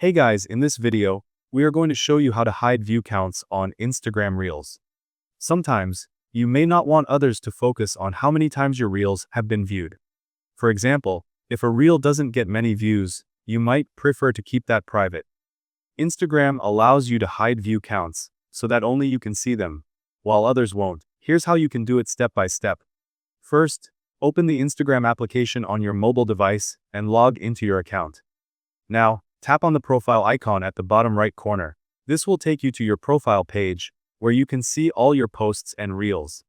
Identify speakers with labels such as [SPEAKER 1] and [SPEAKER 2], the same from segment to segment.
[SPEAKER 1] Hey guys, in this video, we are going to show you how to hide view counts on Instagram Reels. Sometimes, you may not want others to focus on how many times your Reels have been viewed. For example, if a Reel doesn't get many views, you might prefer to keep that private. Instagram allows you to hide view counts, so that only you can see them, while others won't. Here's how you can do it step by step. First, open the Instagram application on your mobile device and log into your account. Now, tap on the profile icon at the bottom right corner. This will take you to your profile page, where you can see all your posts and Reels.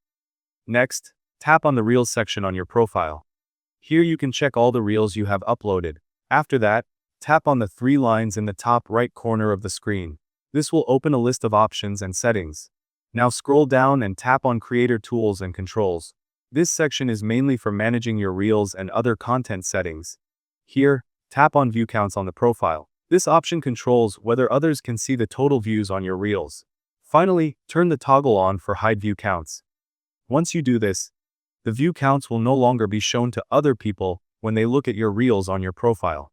[SPEAKER 1] Next, tap on the Reels section on your profile. Here you can check all the Reels you have uploaded. After that, tap on the three lines in the top right corner of the screen. This will open a list of options and settings. Now scroll down and tap on Creator Tools and Controls. This section is mainly for managing your Reels and other content settings. Here, tap on View Counts on the profile. This option controls whether others can see the total views on your Reels. Finally, turn the toggle on for Hide View Counts. Once you do this, the view counts will no longer be shown to other people when they look at your Reels on your profile.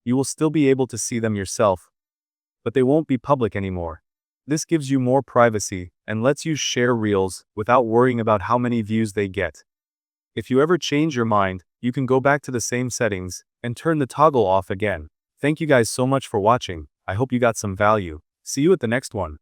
[SPEAKER 1] You will still be able to see them yourself, but they won't be public anymore. This gives you more privacy and lets you share Reels without worrying about how many views they get. If you ever change your mind, you can go back to the same settings and turn the toggle off again. Thank you guys so much for watching. I hope you got some value. See you at the next one.